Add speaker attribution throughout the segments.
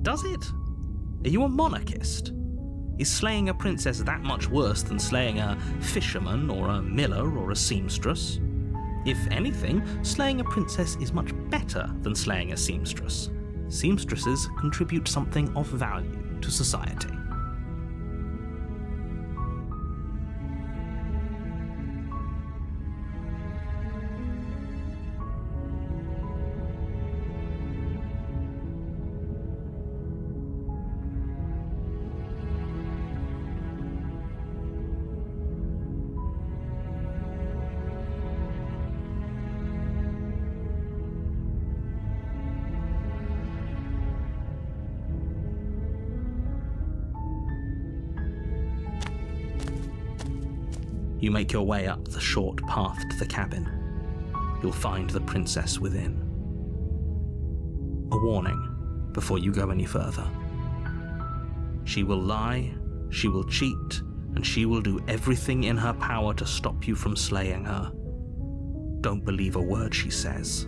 Speaker 1: Does it? Are you a monarchist? Is slaying a princess that much worse than slaying a fisherman or a miller or a seamstress? If anything, slaying a princess is much better than slaying a seamstress. Seamstresses contribute something of value to society. You make your way up the short path to the cabin. You'll find the princess within. A warning before you go any further. She will lie, she will cheat, and she will do everything in her power to stop you from slaying her. Don't believe a word she says.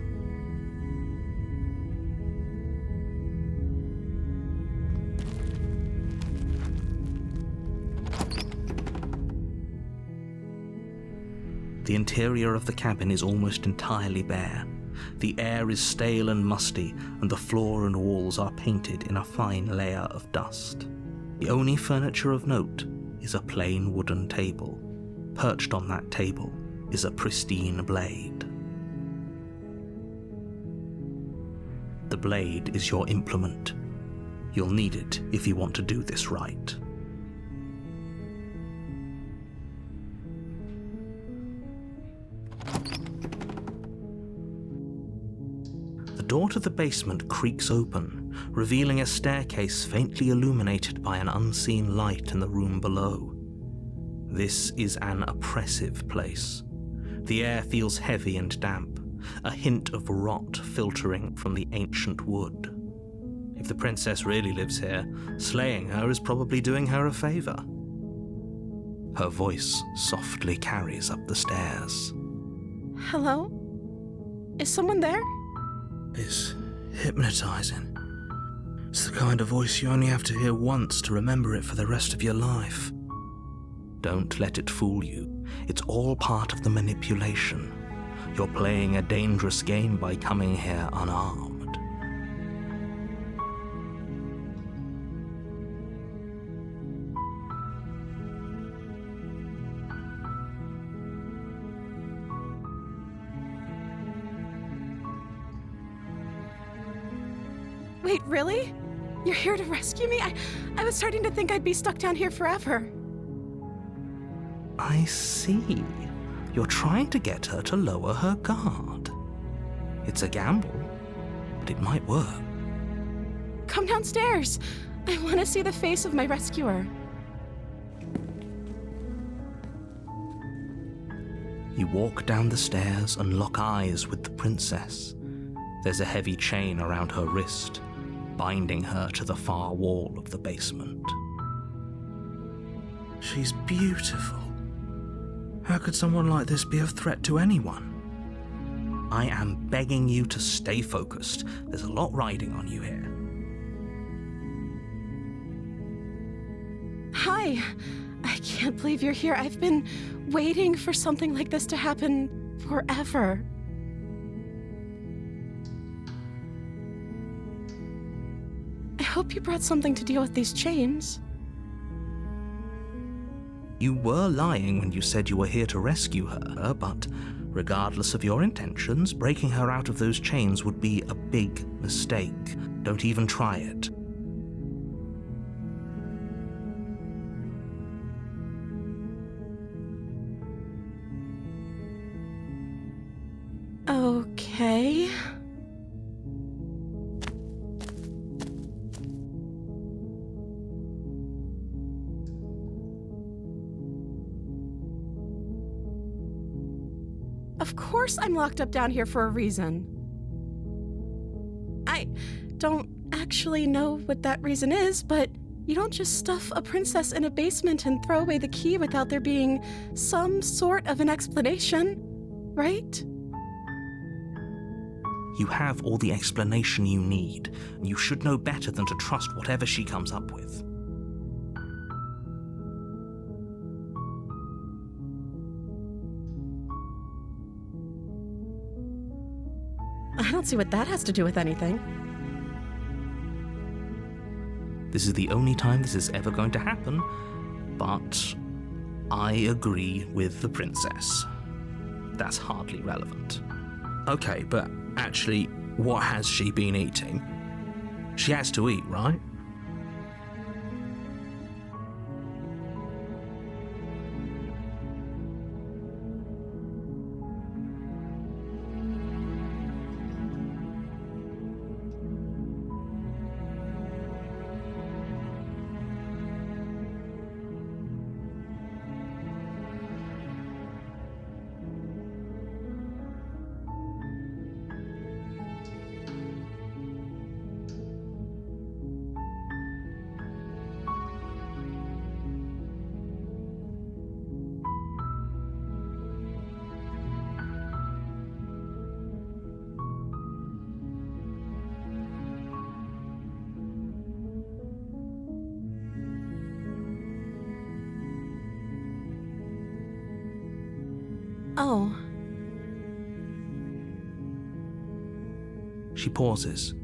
Speaker 1: The interior of the cabin is almost entirely bare. The air is stale and musty, and the floor and walls are painted in a fine layer of dust. The only furniture of note is a plain wooden table. Perched on that table is a pristine blade. The blade is your implement. You'll need it if you want to do this right. The door to the basement creaks open, revealing a staircase faintly illuminated by an unseen light in the room below. This is an oppressive place. The air feels heavy and damp, a hint of rot filtering from the ancient wood. If the princess really lives here, slaying her is probably doing her a favor. Her voice softly carries up the stairs.
Speaker 2: Hello? Is someone there?
Speaker 3: It's hypnotizing. It's the kind of voice you only have to hear once to remember it for the rest of your life.
Speaker 1: Don't let it fool you. It's all part of the manipulation. You're playing a dangerous game by coming here unarmed.
Speaker 2: Wait, really? You're here to rescue me? I was starting to think I'd be stuck down here forever.
Speaker 1: I see. You're trying to get her to lower her guard. It's a gamble, but it might work.
Speaker 2: Come downstairs. I want to see the face of my rescuer.
Speaker 1: You walk down the stairs and lock eyes with the princess. There's a heavy chain around her wrist, binding her to the far wall of the basement.
Speaker 3: She's beautiful. How could someone like this be a threat to anyone?
Speaker 1: I am begging you to stay focused. There's a lot riding on you here.
Speaker 2: Hi. I can't believe you're here. I've been waiting for something like this to happen forever. I hope you brought something to deal with these chains.
Speaker 1: You were lying when you said you were here to rescue her, but regardless of your intentions, breaking her out of those chains would be a big mistake. Don't even try it.
Speaker 2: Okay. Of course I'm locked up down here for a reason. I don't actually know what that reason is, but you don't just stuff a princess in a basement and throw away the key without there being some sort of an explanation, right?
Speaker 1: You have all the explanation you need, and you should know better than to trust whatever she comes up with.
Speaker 2: I don't see what that has to do with anything.
Speaker 1: This is the only time this is ever going to happen, but I agree with the princess. That's hardly relevant.
Speaker 3: Okay, but actually, what has she been eating? She has to eat, right?
Speaker 2: Oh.
Speaker 1: She pauses,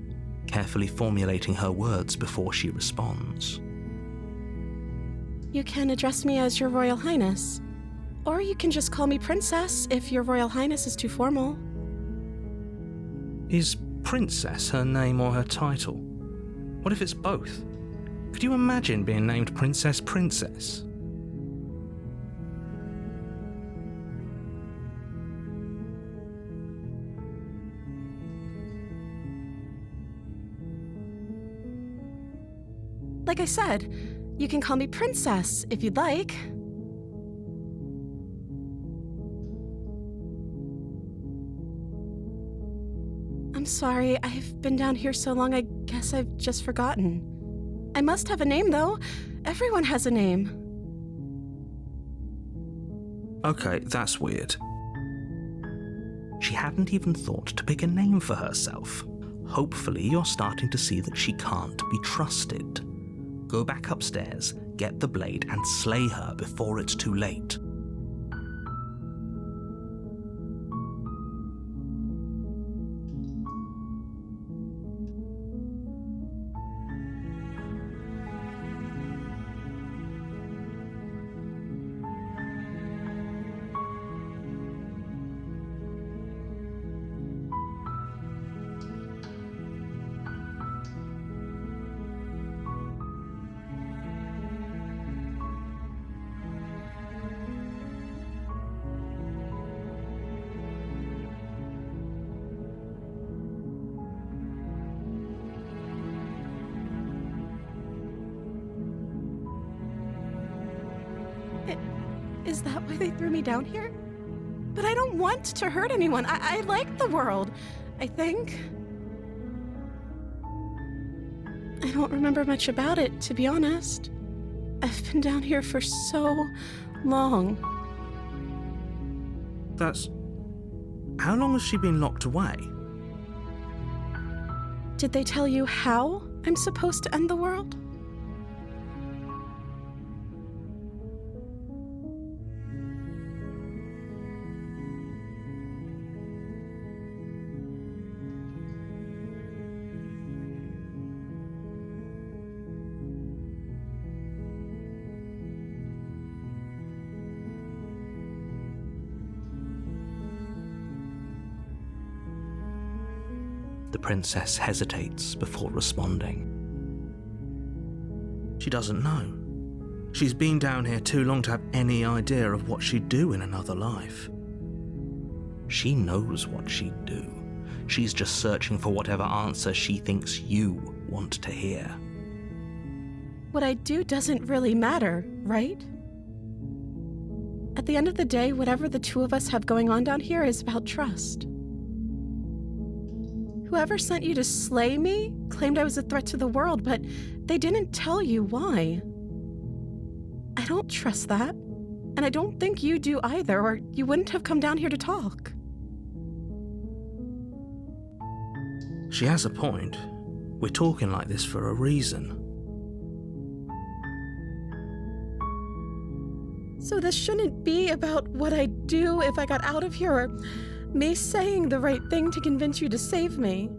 Speaker 1: carefully formulating her words before she responds.
Speaker 2: You can address me as Your Royal Highness. Or you can just call me Princess if Your Royal Highness is too formal.
Speaker 3: Is Princess her name or her title? What if it's both? Could you imagine being named Princess Princess?
Speaker 2: Like I said, you can call me Princess if you'd like. I'm sorry, I've been down here so long I guess I've just forgotten. I must have a name, though. Everyone has a name.
Speaker 3: Okay, that's weird.
Speaker 1: She hadn't even thought to pick a name for herself. Hopefully you're starting to see that she can't be trusted. Go back upstairs, get the blade, and slay her before it's too late.
Speaker 2: Is that why they threw me down here? But I don't want to hurt anyone. I like the world, I think. I don't remember much about it, to be honest. I've been down here for so long.
Speaker 3: That's... How long has she been locked away?
Speaker 2: Did they tell you how I'm supposed to end the world?
Speaker 1: The princess hesitates before responding.
Speaker 3: She doesn't know. She's been down here too long to have any idea of what she'd do in another life.
Speaker 1: She knows what she'd do. She's just searching for whatever answer she thinks you want to hear.
Speaker 2: What I do doesn't really matter, right? At the end of the day, whatever the two of us have going on down here is about trust. Whoever sent you to slay me claimed I was a threat to the world, but they didn't tell you why. I don't trust that, and I don't think you do either, or you wouldn't have come down here to talk.
Speaker 3: She has a point. We're talking like this for a reason.
Speaker 2: So this shouldn't be about what I'd do if I got out of here, or me saying the right thing to convince you to save me.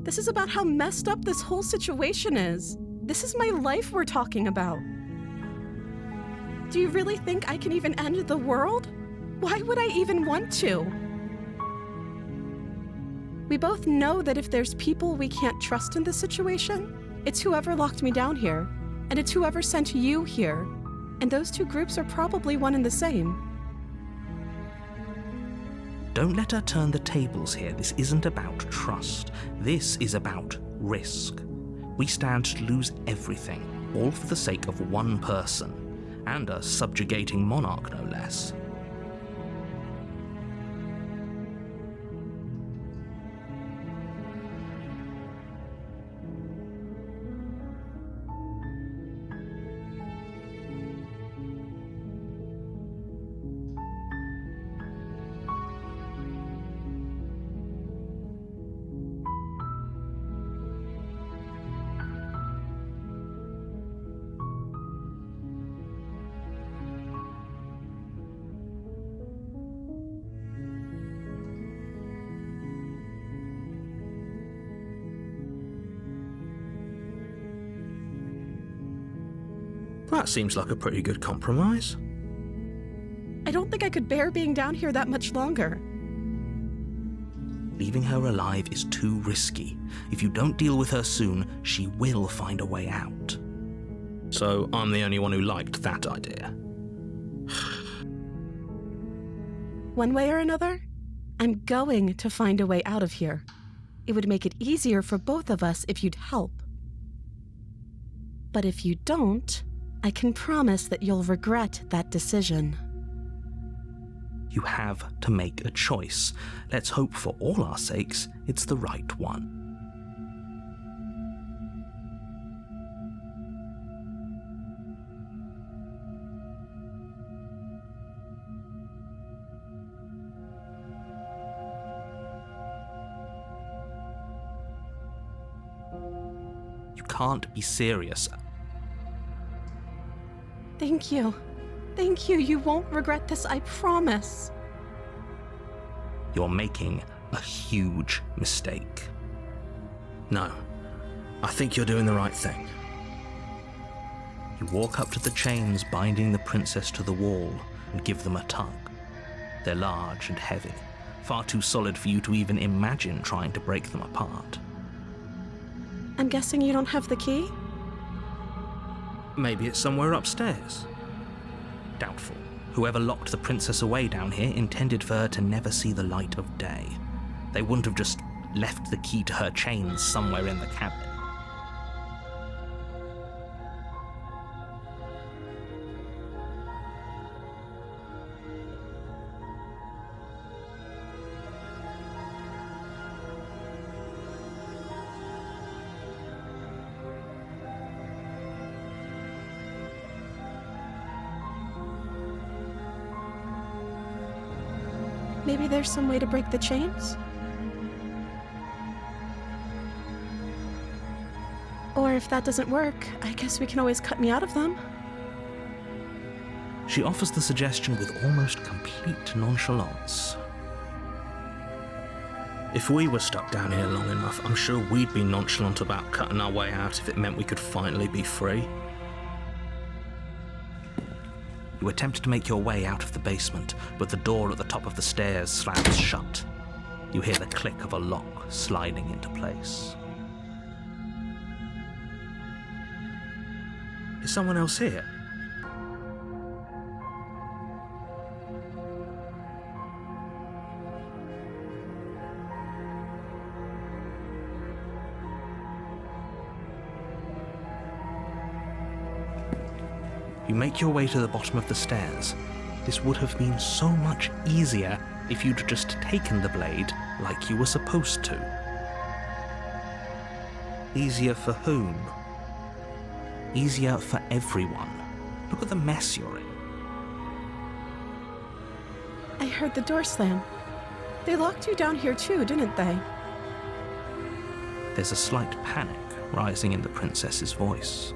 Speaker 2: This is about how messed up this whole situation is. This is my life we're talking about. Do you really think I can even end the world? Why would I even want to? We both know that if there's people we can't trust in this situation, it's whoever locked me down here, and it's whoever sent you here. And those two groups are probably one and the same.
Speaker 1: Don't let her turn the tables here. This isn't about trust. This is about risk. We stand to lose everything, all for the sake of one person, and a subjugating monarch, no less.
Speaker 3: That seems like a pretty good compromise.
Speaker 2: I don't think I could bear being down here that much longer.
Speaker 1: Leaving her alive is too risky. If you don't deal with her soon, she will find a way out.
Speaker 3: So I'm the only one who liked that idea.
Speaker 2: One way or another, I'm going to find a way out of here. It would make it easier for both of us if you'd help. But if you don't, I can promise that you'll regret that decision.
Speaker 1: You have to make a choice. Let's hope for all our sakes it's the right one. You can't be serious.
Speaker 2: Thank you. Thank you. You won't regret this, I promise.
Speaker 1: You're making a huge mistake.
Speaker 3: No, I think you're doing the right thing.
Speaker 1: You walk up to the chains binding the princess to the wall and give them a tug. They're large and heavy, far too solid for you to even imagine trying to break them apart.
Speaker 2: I'm guessing you don't have the key?
Speaker 3: Maybe it's somewhere upstairs.
Speaker 1: Doubtful. Whoever locked the princess away down here intended for her to never see the light of day. They wouldn't have just left the key to her chains somewhere in the cabin.
Speaker 2: Maybe there's some way to break the chains? Or if that doesn't work, I guess we can always cut me out of them.
Speaker 1: She offers the suggestion with almost complete nonchalance.
Speaker 3: If we were stuck down here long enough, I'm sure we'd be nonchalant about cutting our way out if it meant we could finally be free.
Speaker 1: You attempt to make your way out of the basement, but the door at the top of the stairs slams shut. You hear the click of a lock sliding into place.
Speaker 3: Is someone else here?
Speaker 1: You make your way to the bottom of the stairs. This would have been so much easier if you'd just taken the blade like you were supposed to. Easier for whom? Easier for everyone. Look at the mess you're in.
Speaker 2: I heard the door slam. They locked you down here too, didn't they?
Speaker 1: There's a slight panic rising in the princess's voice.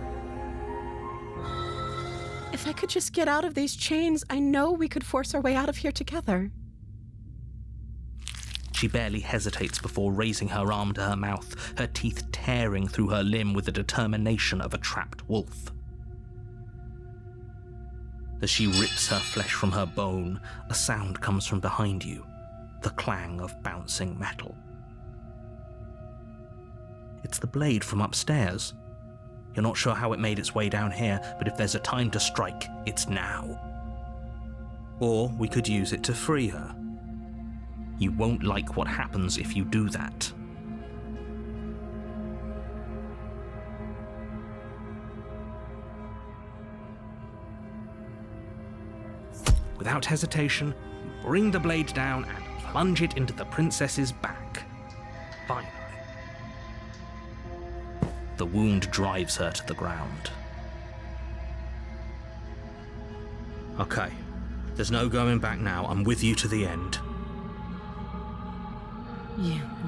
Speaker 2: If I could just get out of these chains, I know we could force our way out of here together.
Speaker 1: She barely hesitates before raising her arm to her mouth, her teeth tearing through her limb with the determination of a trapped wolf. As she rips her flesh from her bone, a sound comes from behind you, the clang of bouncing metal. It's the blade from upstairs. You're not sure how it made its way down here, but if there's a time to strike, it's now. Or we could use it to free her. You won't like what happens if you do that. Without hesitation, you bring the blade down and plunge it into the princess's back. Finally. The wound drives her to the ground.
Speaker 3: Okay, there's no going back now. I'm with you to the end.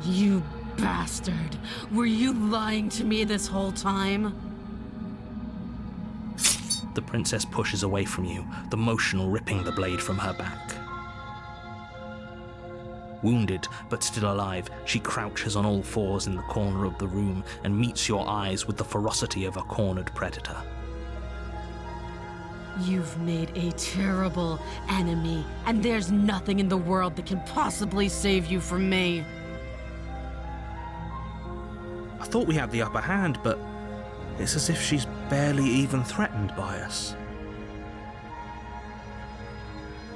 Speaker 2: You bastard! Were you lying to me this whole time?
Speaker 1: The princess pushes away from you, the motion ripping the blade from her back. Wounded, but still alive, she crouches on all fours in the corner of the room and meets your eyes with the ferocity of a cornered predator.
Speaker 2: You've made a terrible enemy, and there's nothing in the world that can possibly save you from me.
Speaker 3: I thought we had the upper hand, but it's as if she's barely even threatened by us.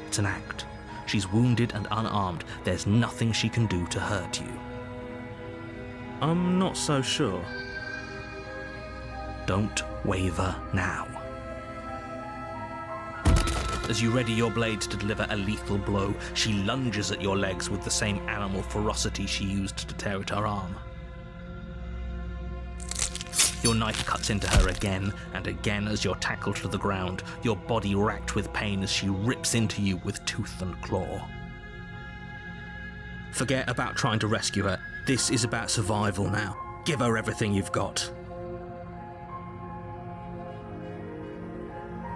Speaker 1: It's an act. She's wounded and unarmed. There's nothing she can do to hurt you.
Speaker 3: I'm not so sure.
Speaker 1: Don't waver now. As you ready your blade to deliver a lethal blow, she lunges at your legs with the same animal ferocity she used to tear at her arm. Your knife cuts into her again and again as you're tackled to the ground, your body racked with pain as she rips into you with tooth and claw.
Speaker 3: Forget about trying to rescue her. This is about survival now. Give her everything you've got.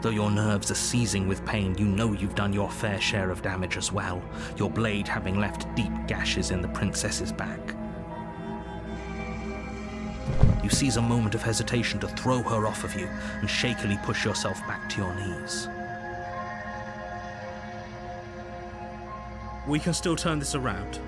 Speaker 1: Though your nerves are seizing with pain, you know you've done your fair share of damage as well, your blade having left deep gashes in the princess's back. You seize a moment of hesitation to throw her off of you and shakily push yourself back to your knees.
Speaker 3: We can still turn this around.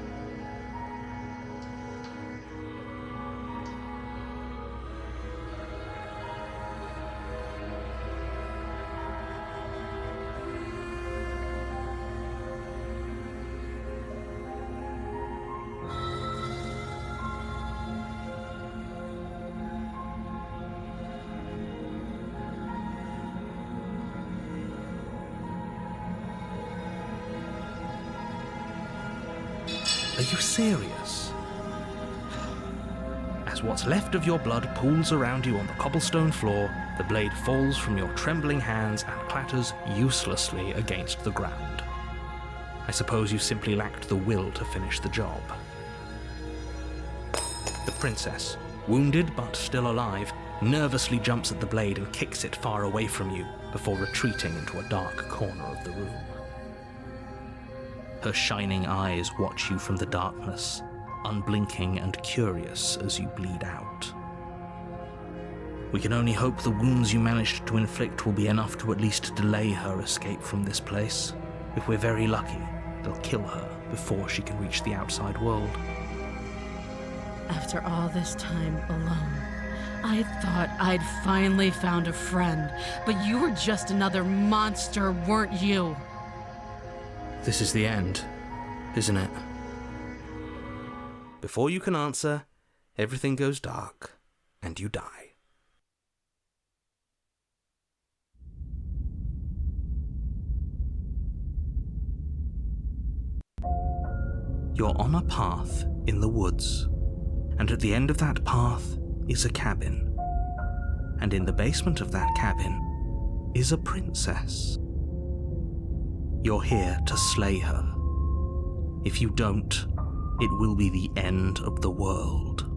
Speaker 1: Are you serious? As what's left of your blood pools around you on the cobblestone floor, the blade falls from your trembling hands and clatters uselessly against the ground. I suppose you simply lacked the will to finish the job. The princess, wounded but still alive, nervously jumps at the blade and kicks it far away from you before retreating into a dark corner of the room. Her shining eyes watch you from the darkness, unblinking and curious as you bleed out. We can only hope the wounds you managed to inflict will be enough to at least delay her escape from this place. If we're very lucky, they'll kill her before she can reach the outside world.
Speaker 2: After all this time alone, I thought I'd finally found a friend, but you were just another monster, weren't you?
Speaker 3: This is the end, isn't it?
Speaker 1: Before you can answer, everything goes dark and you die. You're on a path in the woods, and at the end of that path is a cabin. And in the basement of that cabin is a princess. You're here to slay her. If you don't, it will be the end of the world.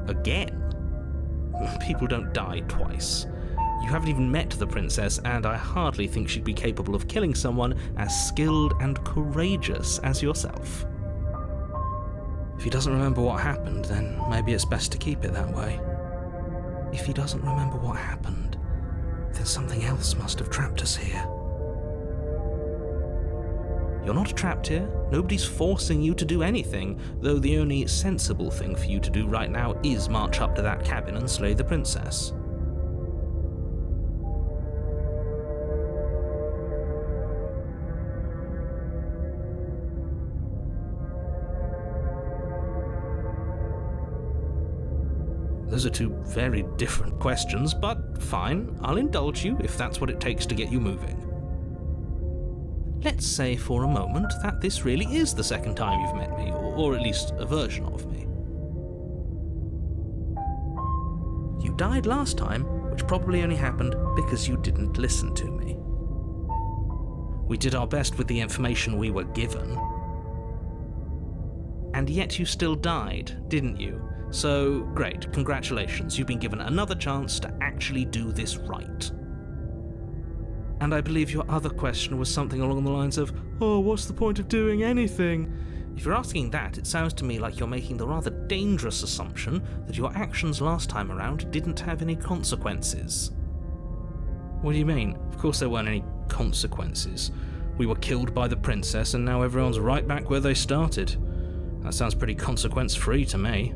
Speaker 1: Again? People don't die twice. You haven't even met the princess, and I hardly think she'd be capable of killing someone as skilled and courageous as yourself.
Speaker 3: If he doesn't remember what happened, then maybe it's best to keep it that way.
Speaker 1: If he doesn't remember what happened, then something else must have trapped us here. You're not trapped here. Nobody's forcing you to do anything, though the only sensible thing for you to do right now is march up to that cabin and slay the princess. Those are two very different questions, but fine, I'll indulge you if that's what it takes to get you moving. Let's say for a moment that this really is the second time you've met me, or at least a version of me. You died last time, which probably only happened because you didn't listen to me. We did our best with the information we were given. And yet you still died, didn't you? So, great, congratulations, you've been given another chance to actually do this right. And I believe your other question was something along the lines of, oh, what's the point of doing anything? If you're asking that, it sounds to me like you're making the rather dangerous assumption that your actions last time around didn't have any consequences. What do you mean? Of course there weren't any consequences. We were killed by the princess and now everyone's right back where they started. That sounds pretty consequence-free to me.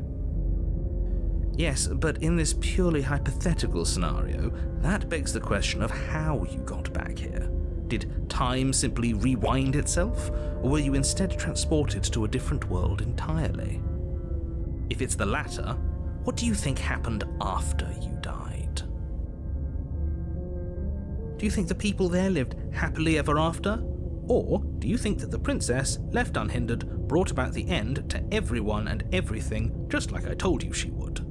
Speaker 1: Yes, but in this purely hypothetical scenario, that begs the question of how you got back here. Did time simply rewind itself, or were you instead transported to a different world entirely? If it's the latter, what do you think happened after you died? Do you think the people there lived happily ever after? Or do you think that the princess, left unhindered, brought about the end to everyone and everything, just like I told you she would?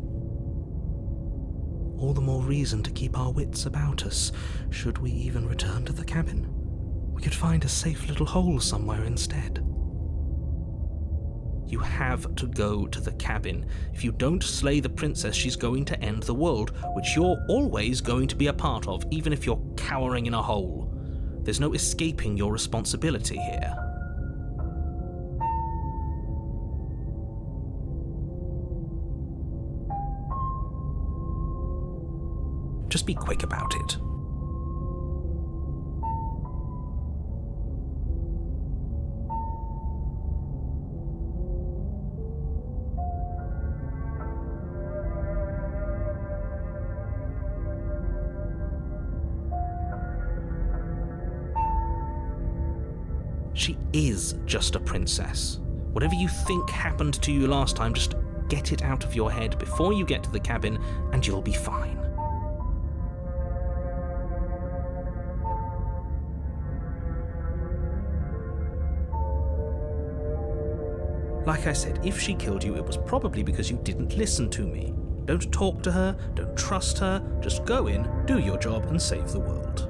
Speaker 1: All the more reason to keep our wits about us, should we even return to the cabin. We could find a safe little hole somewhere instead. You have to go to the cabin. If you don't slay the princess, she's going to end the world, which you're always going to be a part of, even if you're cowering in a hole. There's no escaping your responsibility here. Just be quick about it. She is just a princess. Whatever you think happened to you last time, just get it out of your head before you get to the cabin and you'll be fine. Like I said, if she killed you, it was probably because you didn't listen to me. Don't talk to her, don't trust her, just go in, do your job, and save the world.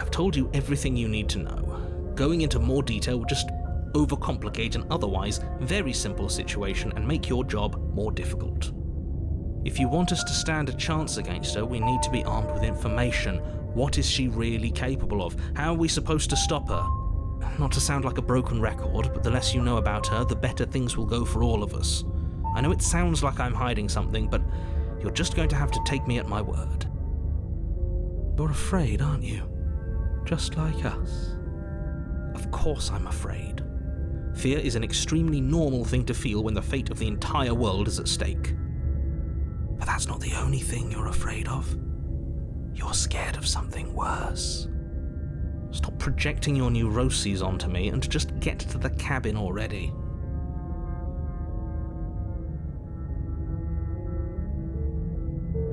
Speaker 1: I've told you everything you need to know. Going into more detail would just overcomplicate an otherwise very simple situation and make your job more difficult. If you want us to stand a chance against her, we need to be armed with information. What is she really capable of? How are we supposed to stop her? Not to sound like a broken record, but the less you know about her, the better things will go for all of us. I know it sounds like I'm hiding something, but you're just going to have to take me at my word. You're afraid, aren't you? Just like us. Of course I'm afraid. Fear is an extremely normal thing to feel when the fate of the entire world is at stake. But that's not the only thing you're afraid of. You're scared of something worse. Stop projecting your neuroses onto me and just get to the cabin already.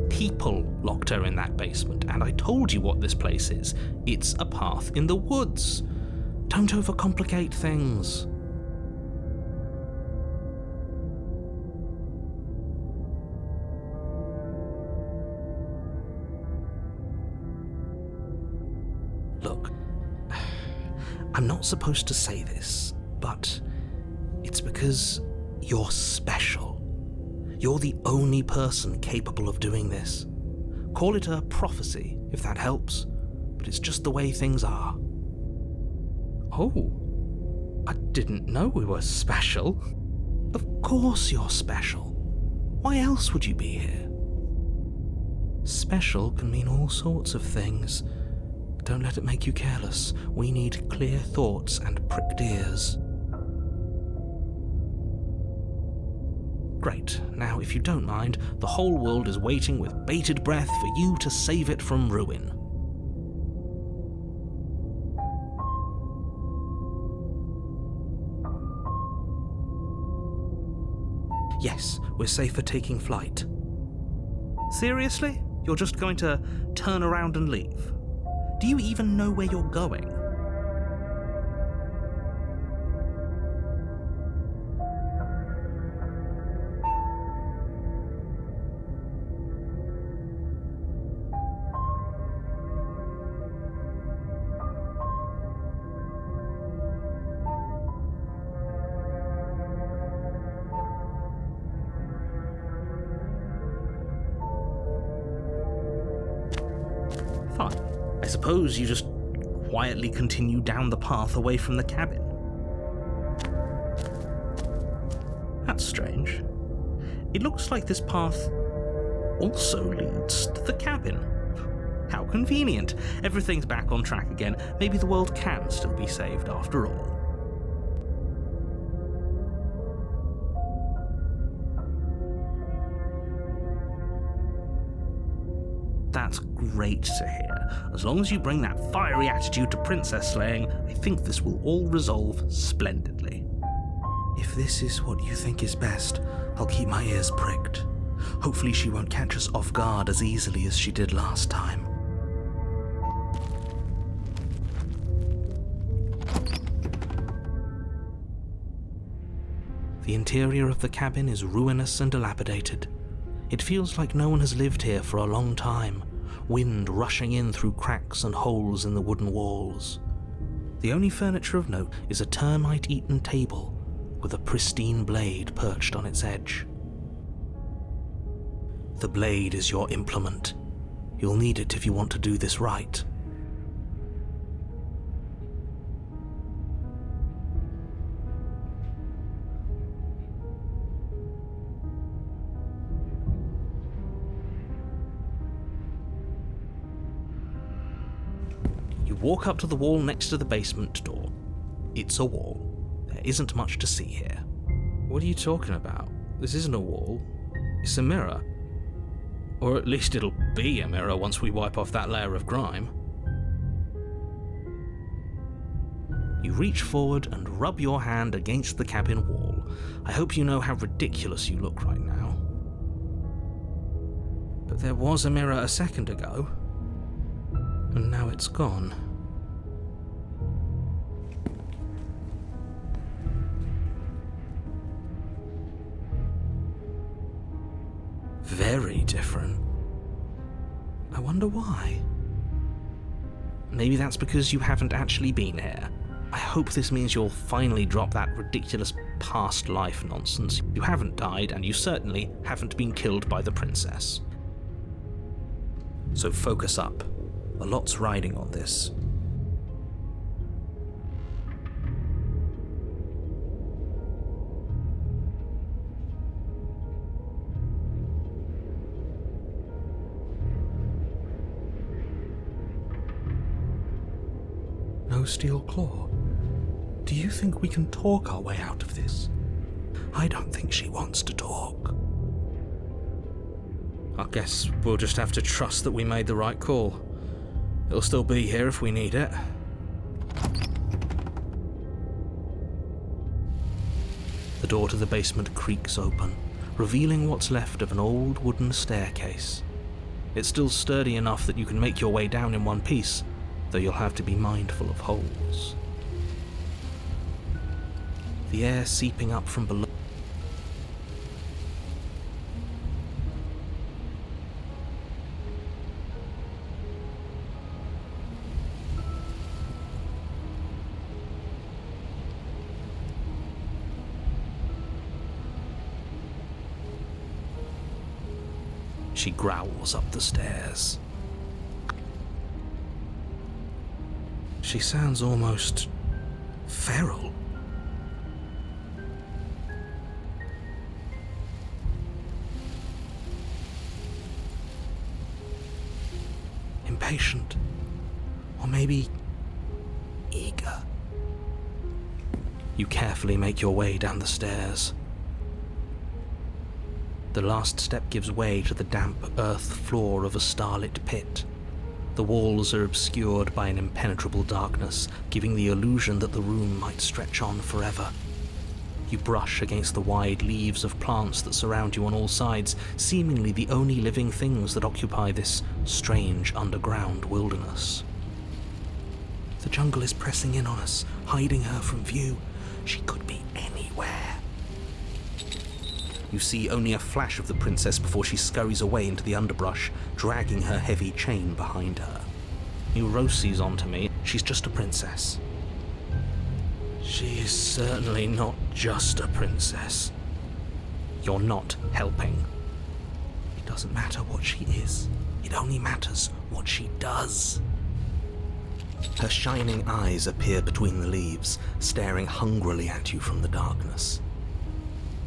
Speaker 1: People locked her in that basement, and I told you what this place is. It's a path in the woods. Don't overcomplicate things. I'm not supposed to say this, but it's because you're special. You're the only person capable of doing this. Call it a prophecy, if that helps, but it's just the way things are.
Speaker 3: Oh, I didn't know we were special.
Speaker 1: Of course you're special. Why else would you be here?
Speaker 3: Special can mean all sorts of things. Don't let it make you careless. We need clear thoughts and pricked ears.
Speaker 1: Great. Now, if you don't mind, the whole world is waiting with bated breath for you to save it from ruin. Yes, we're safe for taking flight. Seriously? You're just going to turn around and leave? Do you even know where you're going? Fine. I suppose you just quietly continue down the path away from the cabin. That's strange. It looks like this path also leads to the cabin. How convenient. Everything's back on track again. Maybe the world can still be saved after all. That's great to hear. As long as you bring that fiery attitude to princess slaying, I think this will all resolve splendidly.
Speaker 3: If this is what you think is best, I'll keep my ears pricked. Hopefully she won't catch us off guard as easily as she did last time.
Speaker 1: The interior of the cabin is ruinous and dilapidated. It feels like no one has lived here for a long time, wind rushing in through cracks and holes in the wooden walls. The only furniture of note is a termite-eaten table with a pristine blade perched on its edge. The blade is your implement. You'll need it if you want to do this right. You walk up to the wall next to the basement door. It's a wall. There isn't much to see here.
Speaker 3: What are you talking about? This isn't a wall. It's a mirror. Or at least it'll be a mirror once we wipe off that layer of grime.
Speaker 1: You reach forward and rub your hand against the cabin wall. I hope you know how ridiculous you look right now.
Speaker 3: But there was a mirror a second ago. And now it's gone.
Speaker 1: Very different. I wonder why. Maybe that's because you haven't actually been here. I hope this means you'll finally drop that ridiculous past life nonsense. You haven't died, and you certainly haven't been killed by the princess. So focus up. A lot's riding on this.
Speaker 3: No steel claw. Do you think we can talk our way out of this?
Speaker 1: I don't think she wants to talk.
Speaker 3: I guess we'll just have to trust that we made the right call. It'll still be here if we need it.
Speaker 1: The door to the basement creaks open, revealing what's left of an old wooden staircase. It's still sturdy enough that you can make your way down in one piece, though you'll have to be mindful of holes. The air seeping up from below
Speaker 3: She growls up the stairs. She sounds almost feral. Impatient. Or maybe eager. You carefully make your way down the stairs. The last step gives way to the damp earth floor of a starlit pit. The walls are obscured by an impenetrable darkness, giving the illusion that the room might stretch on forever. You brush against the wide leaves of plants that surround you on all sides, seemingly the only living things that occupy this strange underground wilderness. The jungle is pressing in on us, hiding her from view. She could be anywhere. You see only a flash of the princess before she scurries away into the underbrush, dragging her heavy chain behind her. Eurosi's onto me. She's just a princess. She is certainly not just a princess. You're not helping. It doesn't matter what she is. It only matters what she does. Her shining eyes appear between the leaves, staring hungrily at you from the darkness.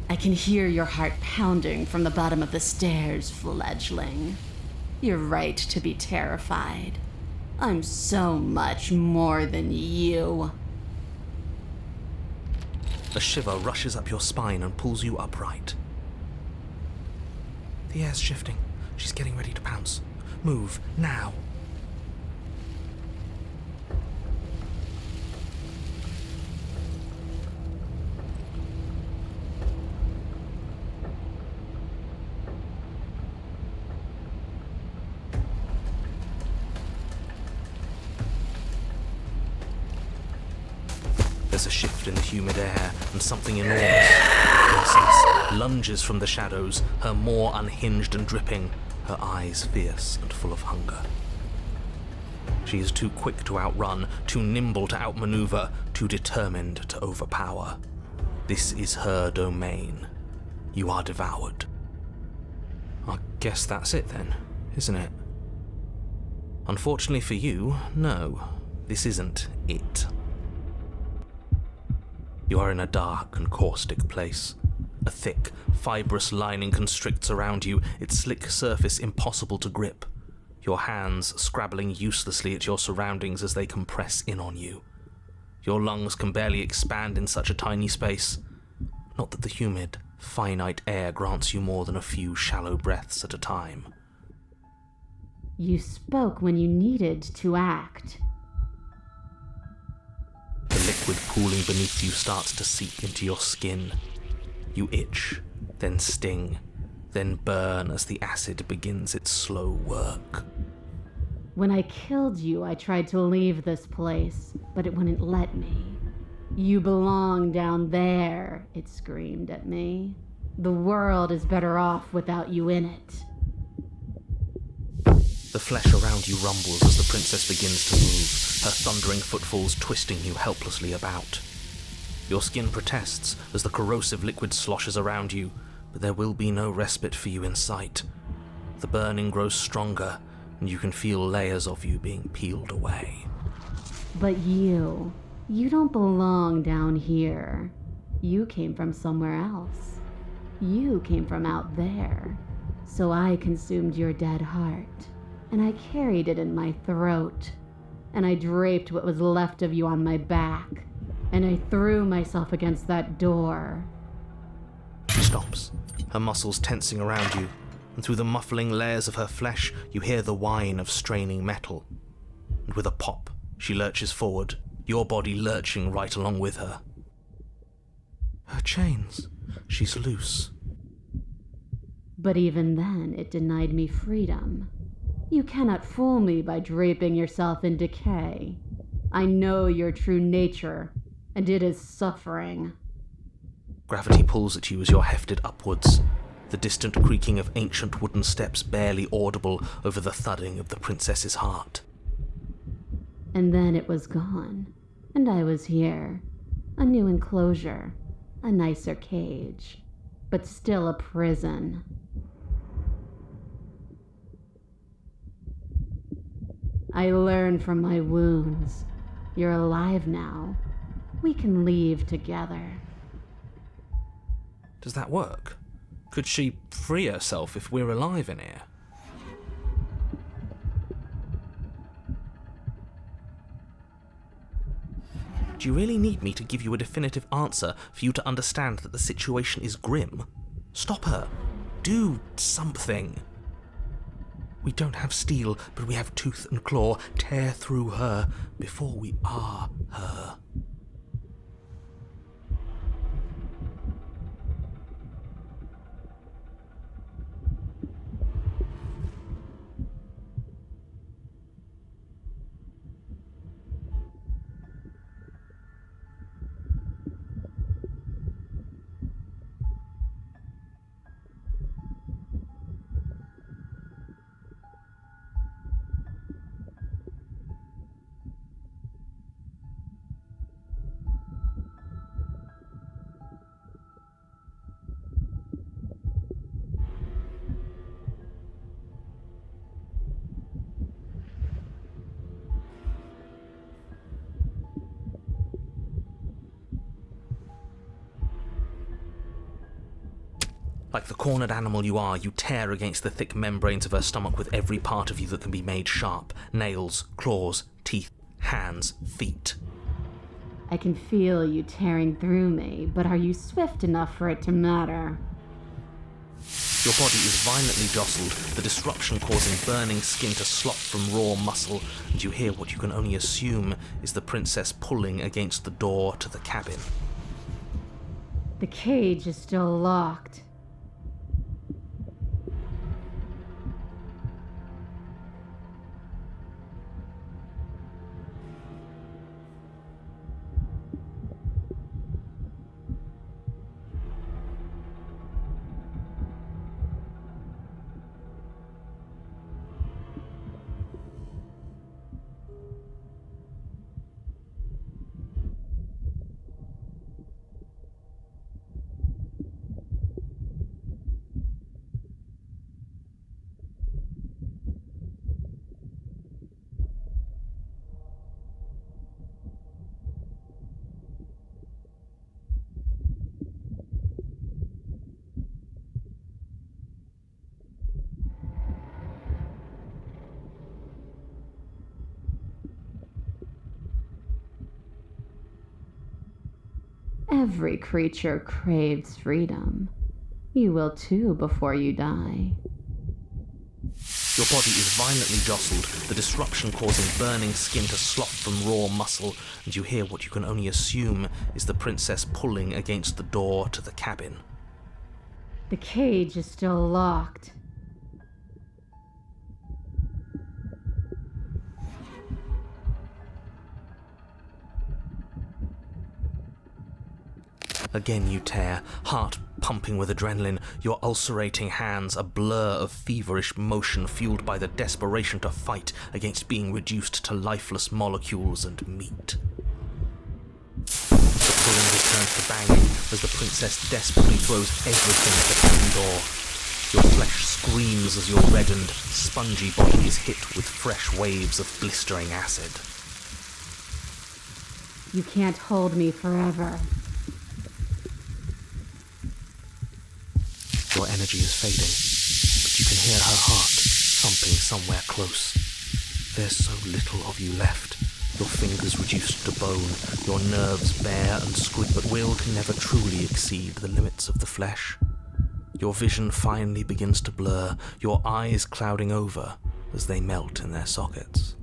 Speaker 4: I can hear your heart pounding from the bottom of the stairs, fledgling. You're right to be terrified. I'm so much more than you.
Speaker 1: A shiver rushes up your spine and pulls you upright. The air's shifting. She's getting ready to pounce. Move, now. There's a shift in the humid air, and something enormous, the princess, lunges from the shadows, her maw unhinged and dripping, her eyes fierce and full of hunger. She is too quick to outrun, too nimble to outmaneuver, too determined to overpower. This is her domain. You are devoured. I guess that's it then, isn't it? Unfortunately for you, no, this isn't it. You are in a dark and caustic place. A thick, fibrous lining constricts around you, its slick surface impossible to grip. Your hands scrabbling uselessly at your surroundings as they compress in on you. Your lungs can barely expand in such a tiny space. Not that the humid, finite air grants you more than a few shallow breaths at a time.
Speaker 4: You spoke when you needed to act.
Speaker 1: The liquid pooling beneath you starts to seep into your skin. You itch, then sting, then burn as the acid begins its slow work.
Speaker 4: When I killed you, I tried to leave this place, but it wouldn't let me. You belong down there, it screamed at me. The world is better off without you in it.
Speaker 1: The flesh around you rumbles as the princess begins to move, her thundering footfalls twisting you helplessly about. Your skin protests as the corrosive liquid sloshes around you, but there will be no respite for you in sight. The burning grows stronger, and you can feel layers of you being peeled away.
Speaker 4: But you don't belong down here. You came from somewhere else. You came from out there. So I consumed your dead heart, and I carried it in my throat, and I draped what was left of you on my back, and I threw myself against that door.
Speaker 1: She stops, her muscles tensing around you, and through the muffling layers of her flesh, you hear the whine of straining metal. And with a pop, she lurches forward, your body lurching right along with her. Her chains. She's loose.
Speaker 4: But even then, it denied me freedom. You cannot fool me by draping yourself in decay. I know your true nature, and it is suffering.
Speaker 1: Gravity pulls at you as you're hefted upwards, the distant creaking of ancient wooden steps barely audible over the thudding of the princess's heart.
Speaker 4: And then it was gone, and I was here. A new enclosure, a nicer cage, but still a prison. I learn from my wounds. You're alive now. We can leave together.
Speaker 3: Does that work? Could she free herself if we're alive in here? Do you really need me to give you a definitive answer for you to understand that the situation is grim? Stop her. Do something. We don't have steel, but we have tooth and claw. Tear through her before we are her. Like the cornered animal you are, you tear against the thick membranes of her stomach with every part of you that can be made sharp. Nails, claws, teeth, hands, feet.
Speaker 4: I can feel you tearing through me, but are you swift enough for it to matter?
Speaker 3: Your body is violently jostled, the disruption causing burning skin to slop from raw muscle, and you hear what you can only assume is the princess pulling against the door to the cabin.
Speaker 4: The cage is still locked. Every creature craves freedom. You will too before you die.
Speaker 3: Your body is violently jostled, the disruption causing burning skin to slop from raw muscle, and you hear what you can only assume is the princess pulling against the door to the cabin.
Speaker 4: The cage is still locked.
Speaker 3: Again you tear, heart pumping with adrenaline, your ulcerating hands a blur of feverish motion fueled by the desperation to fight against being reduced to lifeless molecules and meat. The pulling returns to banging as the princess desperately throws everything at the cabin door. Your flesh screams as your reddened, spongy body is hit with fresh waves of blistering acid.
Speaker 4: You can't hold me forever.
Speaker 3: Your energy is fading, but you can hear her heart thumping somewhere close. There's so little of you left. Your fingers reduced to bone, your nerves bare and screwed, but will can never truly exceed the limits of the flesh. Your vision finally begins to blur, your eyes clouding over as they melt in their sockets.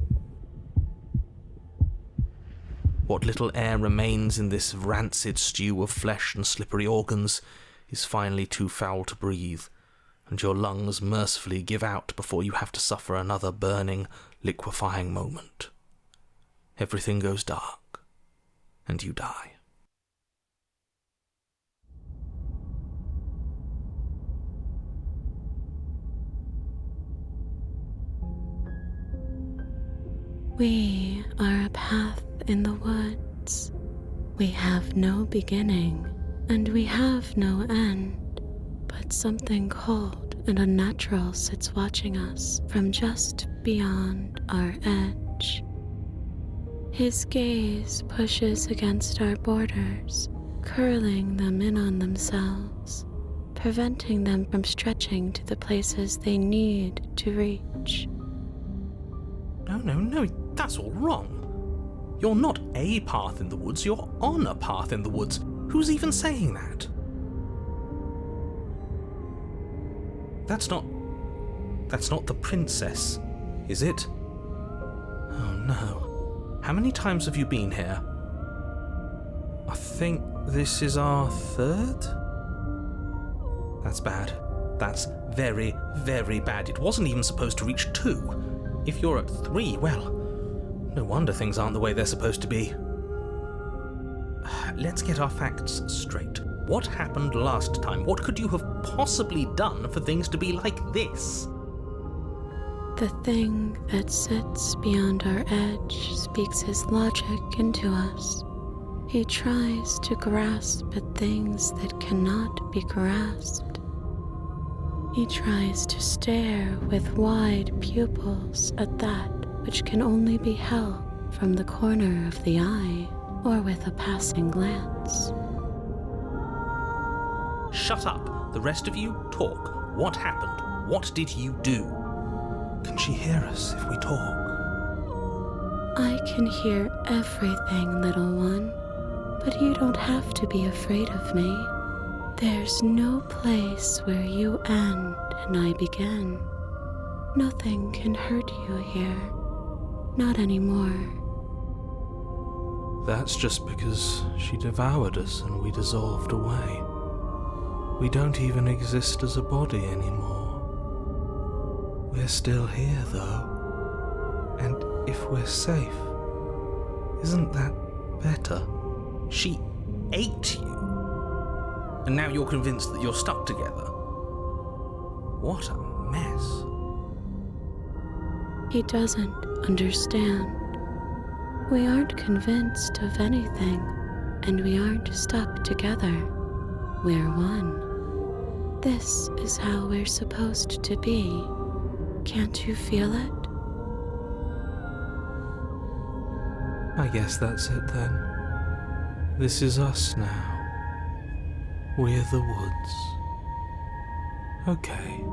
Speaker 3: What little air remains in this rancid stew of flesh and slippery organs is finally too foul to breathe, and your lungs mercifully give out before you have to suffer another burning, liquefying moment. Everything goes dark, and you die.
Speaker 2: We are a path in the woods. We have no beginning, and we have no end, but something cold and unnatural sits watching us from just beyond our edge. edge. His gaze pushes against our borders, curling them in on themselves, preventing them from stretching to the places they need to reach.
Speaker 1: No, that's all wrong. You're not a path in the woods, you're on a path in the woods. Who's even saying that? That's not the princess, is it? Oh no. How many times have you been here? I think this is our third? That's bad. That's very, very bad. It wasn't even supposed to reach 2. If you're at 3, well, no wonder things aren't the way they're supposed to be. Let's get our facts straight. What happened last time? What could you have possibly done for things to be like this?
Speaker 2: The thing that sits beyond our edge speaks his logic into us. He tries to grasp at things that cannot be grasped. He tries to stare with wide pupils at that which can only be held from the corner of the eye or with a passing glance.
Speaker 1: Shut up. The rest of you, talk. What happened? What did you do? Can she hear us if we talk?
Speaker 2: I can hear everything, little one, but you don't have to be afraid of me. There's no place where you end and I begin. Nothing can hurt you here. Not anymore.
Speaker 3: That's just because she devoured us and we dissolved away. We don't even exist as a body anymore. We're still here, though. And if we're safe, isn't that better?
Speaker 1: She ate you. And now you're convinced that you're stuck together. What a mess.
Speaker 2: He doesn't understand. We aren't convinced of anything, and we aren't stuck together. We're one. This is how we're supposed to be. Can't you feel it?
Speaker 3: I guess that's it then. This is us now. We're the woods. Okay.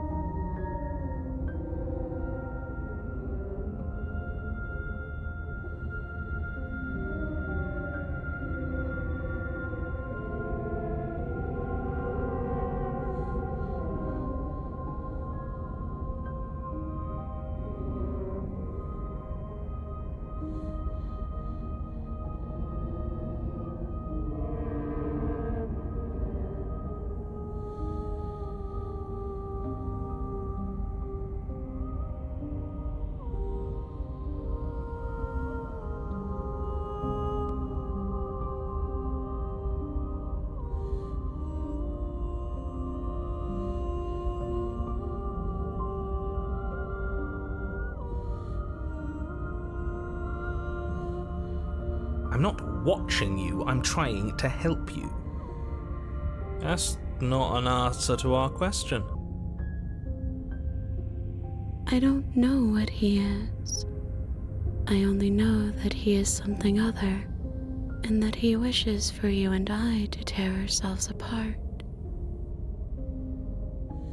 Speaker 1: I'm not watching you, I'm trying to help you.
Speaker 3: That's not an answer to our question.
Speaker 2: I don't know what he is. I only know that he is something other, and that he wishes for you and I to tear ourselves apart.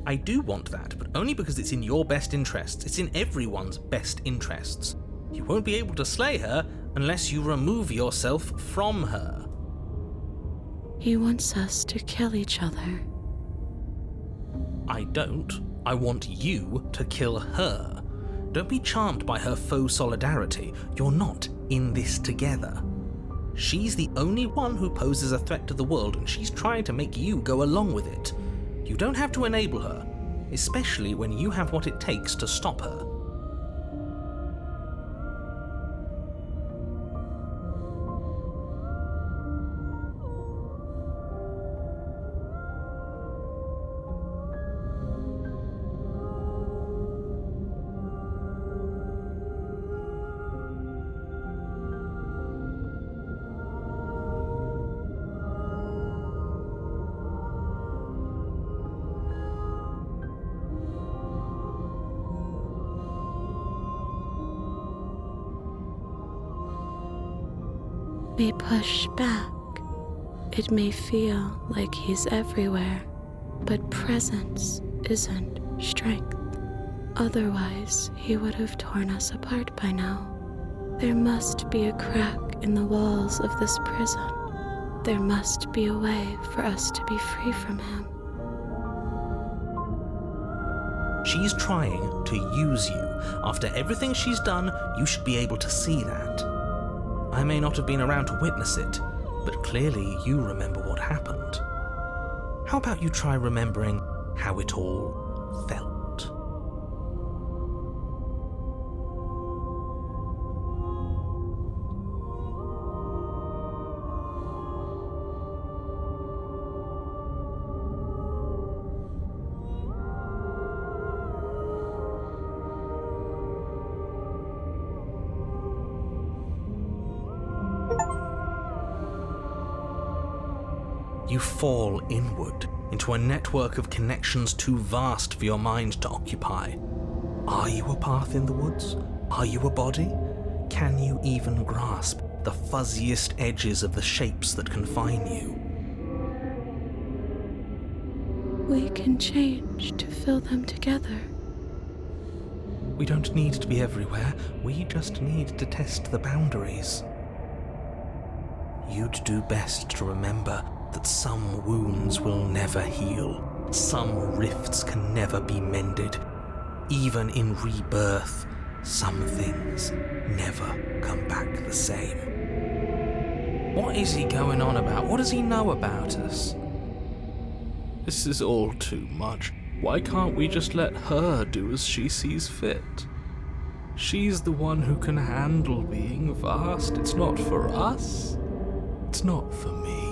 Speaker 1: I do want that, but only because it's in your best interests. It's in everyone's best interests. You won't be able to slay her unless you remove yourself from her.
Speaker 2: He wants us to kill each other.
Speaker 1: I don't. I want you to kill her. Don't be charmed by her faux solidarity. You're not in this together. She's the only one who poses a threat to the world, and she's trying to make you go along with it. You don't have to enable her, especially when you have what it takes to stop her.
Speaker 2: may push back. It may feel like he's everywhere, but presence isn't strength. Otherwise, he would have torn us apart by now. There must be a crack in the walls of this prison. There must be a way for us to be free from him.
Speaker 1: She's trying to use you. After everything she's done, you should be able to see that. I may not have been around to witness it, but clearly you remember what happened. How about you try remembering how it all felt? You fall inward into a network of connections too vast for your mind to occupy. Are you a path in the woods? Are you a body? Can you even grasp the fuzziest edges of the shapes that confine you?
Speaker 2: We can change to fill them together.
Speaker 1: We don't need to be everywhere. We just need to test the boundaries. You'd do best to remember that some wounds will never heal. Some rifts can never be mended. Even in rebirth, some things never come back the same.
Speaker 3: What is he going on about? What does he know about us? This is all too much. Why can't we just let her do as she sees fit? She's the one who can handle being vast. It's not for us. It's not for me.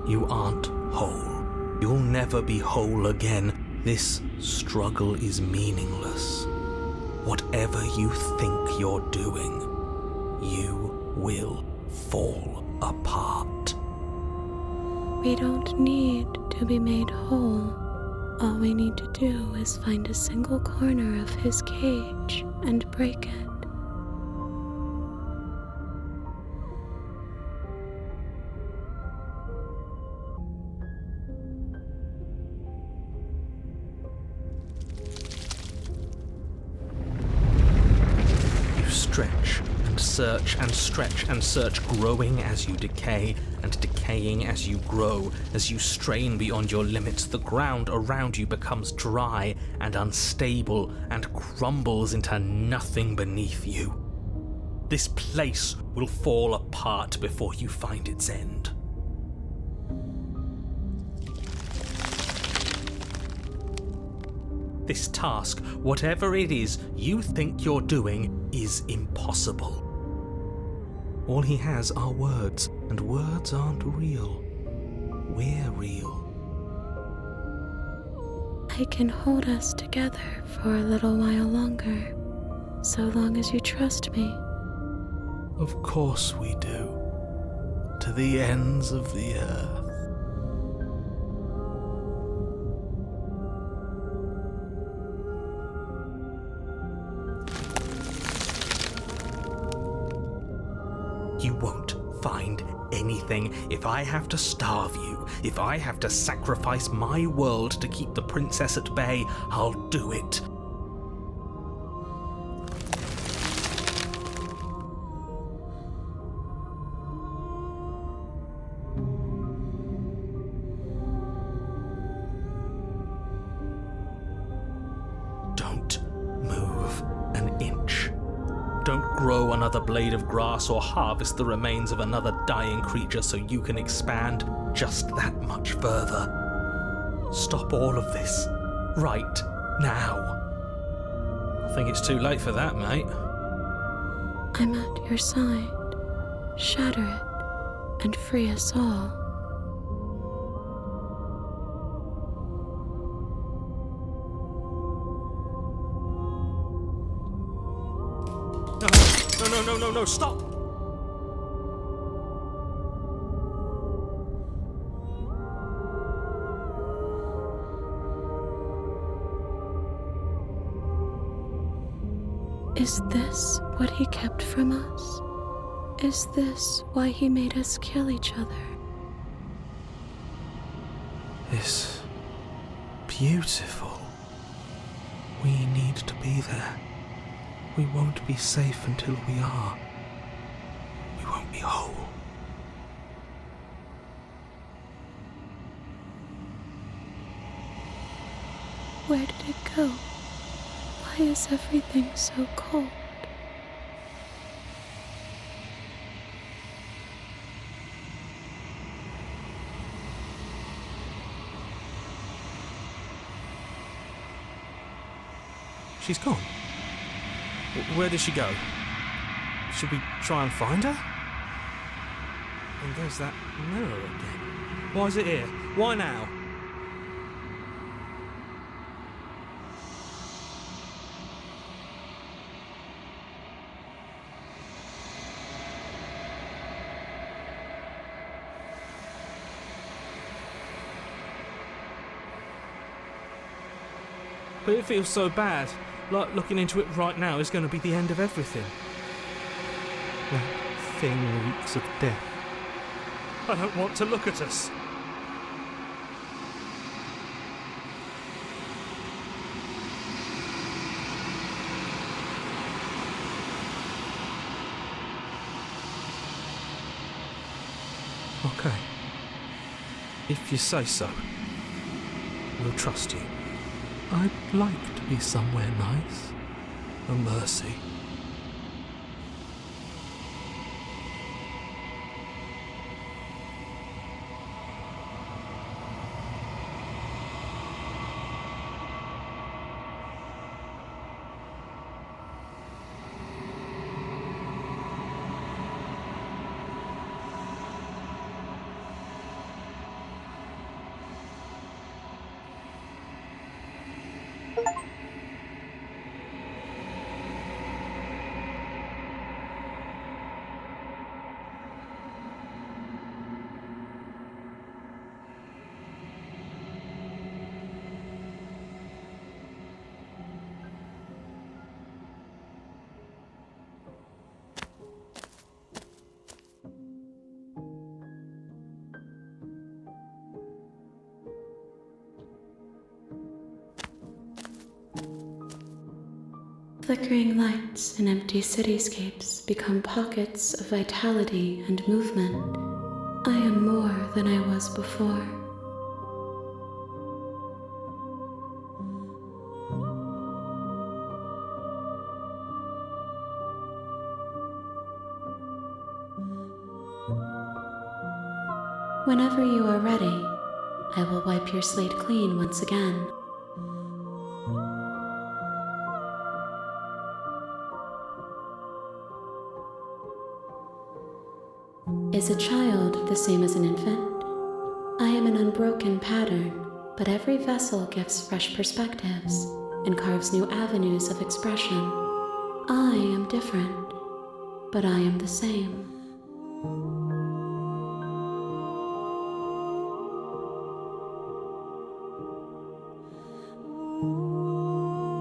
Speaker 1: You aren't whole. You'll never be whole again. This struggle is meaningless. Whatever you think you're doing, you will fall apart.
Speaker 2: We don't need to be made whole. All we need to do is find a single corner of his cage and break it.
Speaker 1: Stretch and search and stretch and search, growing as you decay and decaying as you grow. As you strain beyond your limits, the ground around you becomes dry and unstable and crumbles into nothing beneath you. This place will fall apart before you find its end. This task, whatever it is you think you're doing, is impossible. All he has are words, and words aren't real. We're real.
Speaker 2: I can hold us together for a little while longer, so long as you trust me.
Speaker 3: Of course we do. To the ends of the earth.
Speaker 1: You won't find anything. If I have to starve you, if I have to sacrifice my world to keep the princess at bay, I'll do it. Don't move an inch. Don't grow another blade of grass or harvest the remains of another dying creature so you can expand just that much further. Stop all of this right now.
Speaker 3: I think it's too late for that, mate.
Speaker 2: I'm at your side. Shatter it and free us all.
Speaker 1: No, stop!
Speaker 2: Is this what he kept from us? Is this why he made us kill each other?
Speaker 3: It's beautiful. We need to be there. We won't be safe until we are. We won't be whole.
Speaker 2: Where did it go? Why is everything so cold?
Speaker 3: She's gone. Where did she go? Should we try and find her? And there's that mirror again. Why is it here? Why now? But it feels so bad. Like looking into it right now is going to be the end of everything. That thing reeks of death. I don't want to look at us. Okay. If you say so, we'll trust you. I'd like to be somewhere nice. A mercy.
Speaker 2: Flickering lights and empty cityscapes become pockets of vitality and movement. I am more than I was before. Whenever you are ready, I will wipe your slate clean once again. Is a child the same as an infant? I am an unbroken pattern, but every vessel gives fresh perspectives and carves new avenues of expression. I am different, but I am the same.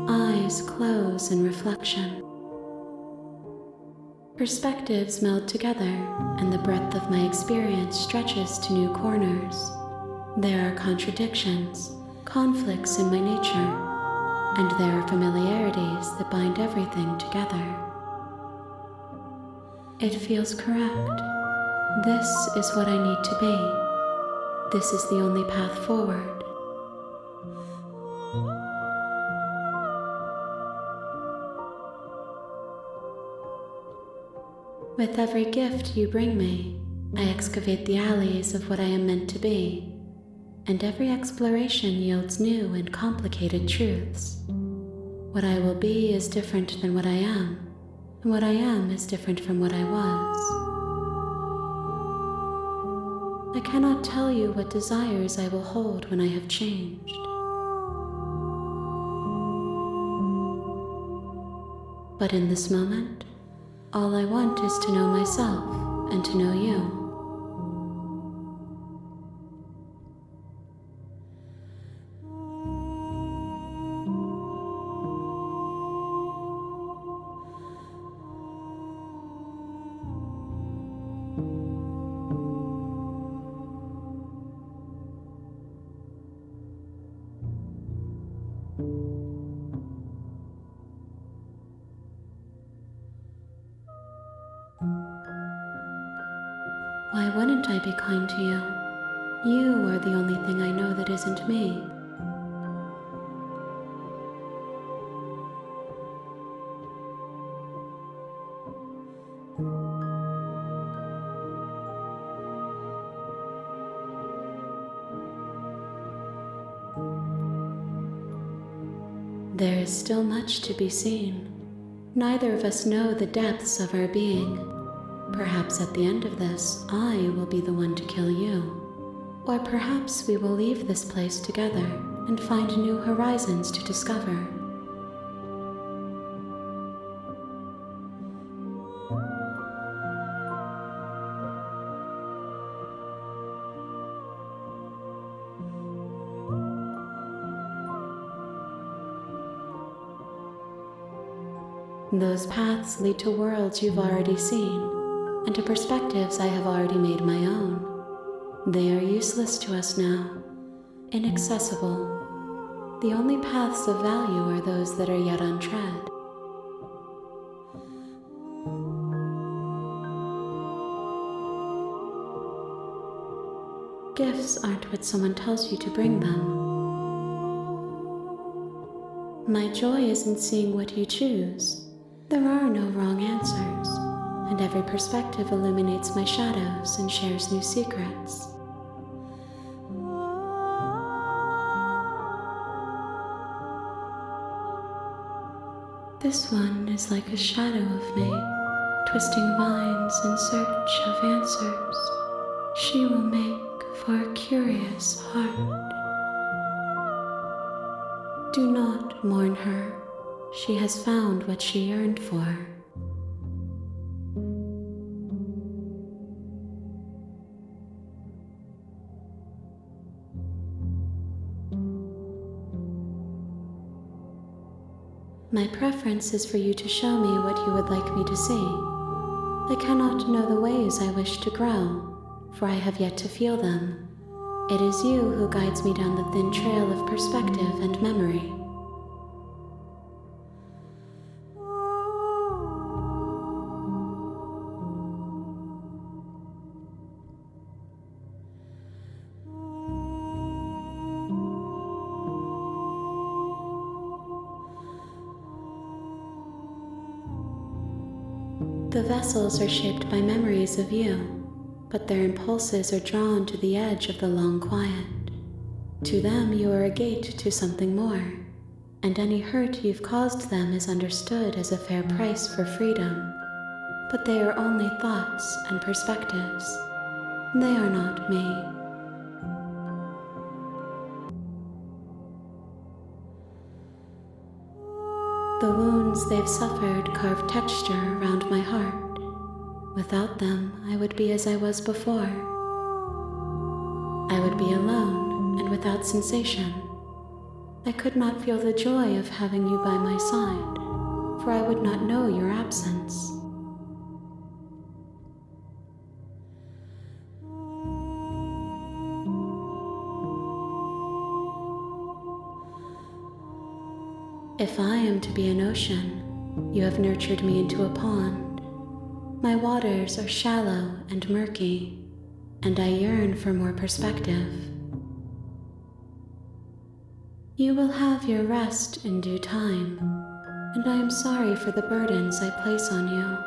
Speaker 2: Eyes close in reflection. Perspectives meld together, and the breadth of my experience stretches to new corners. There are contradictions, conflicts in my nature, and there are familiarities that bind everything together. It feels correct. This is what I need to be. This is the only path forward. With every gift you bring me, I excavate the alleys of what I am meant to be, and every exploration yields new and complicated truths. What I will be is different than what I am, and what I am is different from what I was. I cannot tell you what desires I will hold when I have changed. But in this moment, all I want is to know myself and to know you. I be kind to you? You are the only thing I know that isn't me. There is still much to be seen. Neither of us know the depths of our being. Perhaps at the end of this, I will be the one to kill you. Or perhaps we will leave this place together and find new horizons to discover. Those paths lead to worlds you've already seen, and to perspectives I have already made my own. They are useless to us now, inaccessible. The only paths of value are those that are yet untread. Gifts aren't what someone tells you to bring them. My joy is in seeing what you choose. There are no wrong answers, and every perspective illuminates my shadows and shares new secrets. This one is like a shadow of me, twisting vines in search of answers. She will make for a curious heart. Do not mourn her. She has found what she yearned for. My preference is for you to show me what you would like me to see. I cannot know the ways I wish to grow, for I have yet to feel them. It is you who guides me down the thin trail of perspective and memory. The vessels are shaped by memories of you, but their impulses are drawn to the edge of the long quiet. To them you are a gate to something more, and any hurt you've caused them is understood as a fair price for freedom. But they are only thoughts and perspectives. They are not me. The wounds they've suffered carve texture around my heart. Without them, I would be as I was before. I would be alone and without sensation. I could not feel the joy of having you by my side, for I would not know your absence. If I am to be an ocean, you have nurtured me into a pond. My waters are shallow and murky, and I yearn for more perspective. You will have your rest in due time, and I am sorry for the burdens I place on you.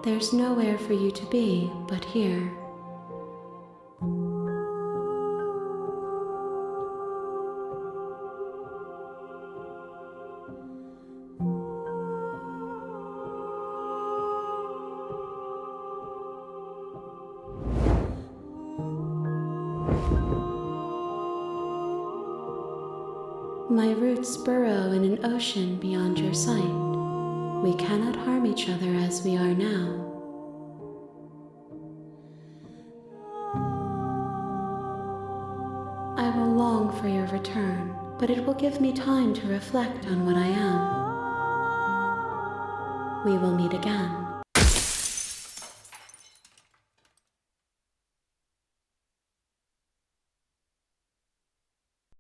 Speaker 2: There's nowhere for you to be but here. My roots burrow in an ocean beyond your sight. We cannot harm each other as we are now. I will long for your return, but it will give me time to reflect on what I am. We will meet again.